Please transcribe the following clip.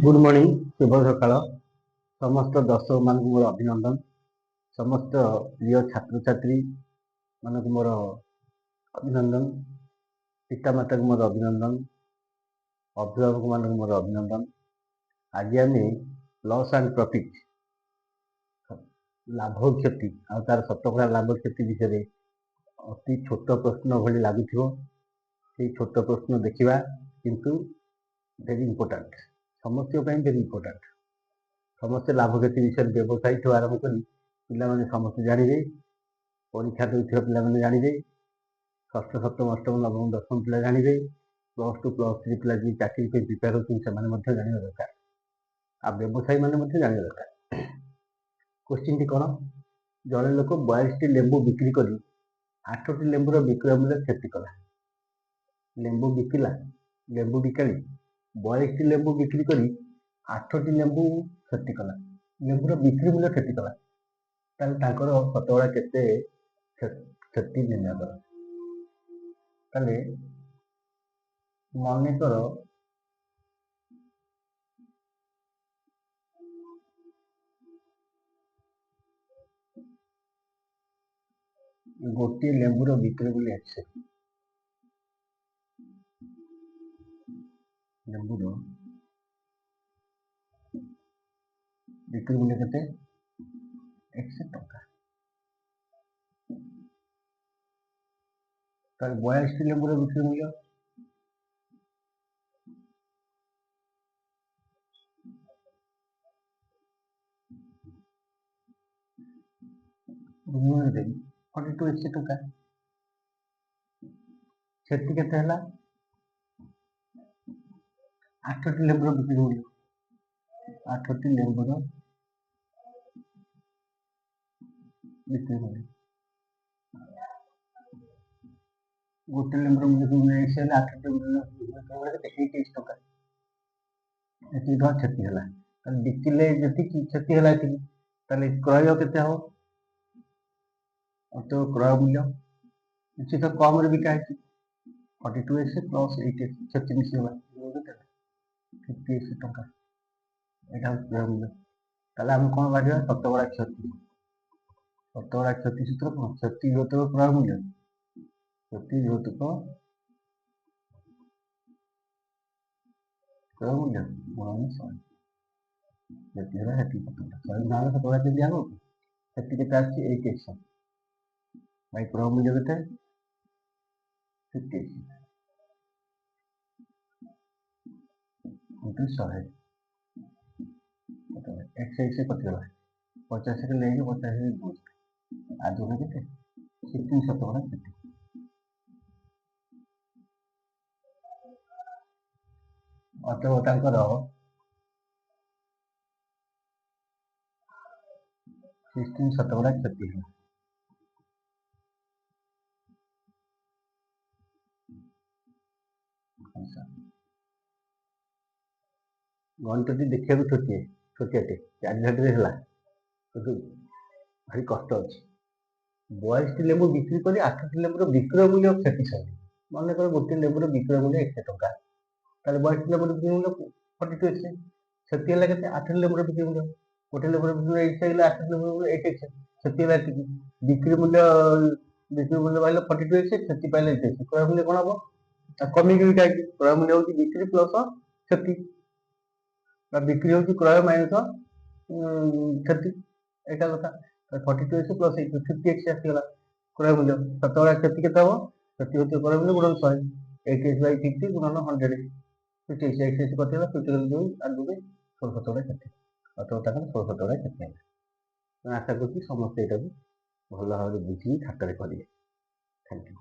Good morning शुभ सकाळ समस्त दर्शक मान मोर अभिनंदन। समस्त प्रिय छात्र छात्री मान मोर अभिनंदन। पितामाता मोर अभिनंदन। अभिभावक मान मोर अभिनंदन। आज आम लॉस एंड प्रॉफिट लाभ क्षति आ तार शतकड़ा लाभ क्षति विषय अति छोट प्रश्न भली लगुव से छोट प्रश्न देखा किंतु वेरी इंपोर्टेंट समस्त वेरी इंपोर्टेंट समस्त लाभ क्षति विषय व्यवसायी ठू आरंभ कर पे समस्त जानवे परीक्षा दूसरा पे जानवे षष्ठ सप्तम अष्टम नवम दशम पिला जानवे प्लस टू प्लस थ्री पिला जी चाकरी प्रिपेयर होती जानवा दरकार आ व्यवसायी मैंने जानवा दरकार। क्वेश्चन टी कौन जड़े लोक 42 लेंबू बिक्री कर 8टी लेंबूर विक्रय मूल्य क्षति कला। लेंबू बिकिला लेंबू बिकाली 42 लेंबू बिक्री कर 8टी लेंबू क्षति कला। लेंबूर बिक्री मूल्य क्षति कला शतकड़ा केते क्षति निर्णय कर मन कर गोटे लेंबूर बिक्री मूल्य 100 लेंबूर बिक्री मूल्य केते 100 टंका 42 लेंबूर बिक्री मूल्य देवी 42 100 टंका क्षति केते हला 8टी लेंबूर बिक्री मूल्य 8टी लेंबूर बिक्री मूल्य गोटे लेंबूर मूल्य 8टी लेंबूर 21 टंका ये क्षति है बिकिले जी क्षति है क्रय केते हम तो क्रय मूल्य निश्चित कम बिका 42 प्लस 8 क्षति मिसला 58 टंका यहाँ क्रय मूल्य आम कौन बाहर शतकड़ा क्षति शतकड़ा क्षति सूत्र कौन क्षति योतक क्रय मूल्य क्षति योतक क्रय मूल्य गुणन 100 शतकड़ा के दिया क्षति के 81 भाई क्रय मूल्य के 58 100 1 कटिगला 50 के लेके 50 आज के 15 शतकड़ा क्षति अतः 16 शतकड़ा क्षति है। गणित देखा भी छोटियाटे 4 घाटे भारी कष्ट अच्छे 42 लेंबू बिक्री कर 8टी लेंबूर विक्रय मूल्य क्षति सही मन कर गोटे लेंबूर विक्रय मूल्य 100 टंका 42 लेंबूर बिक्री मूल्य 42 क्षति है के 8टी लेंबूर बिक्री मूल्य गोटे लेंबूर बिक्री 100 8टी लेंबूर मूल्य 81 क्षति है बिक्री मूल्य पाइल 42 क्षति पाइल 81 क्रय मूल्य कौन हम कमी क्रय मूल्य हूँ बिक्री प्लस क्षति बिक्री हूँ क्रय माइनस क्षति एटा कथा 42 प्लस 58 आसगला क्रय मूल्य शतकड़ा क्षति के क्षति होती क्रय मूल्य गुणन 100 88/50 गुणन 100 58 कटिगला 50 आगे 16 शतकड़ा क्षति अतः 16 शतकड़ा क्षति है। आशा करुँ समस्त यहाँ भल भाव बुझी खातर करेंगे। Thank you.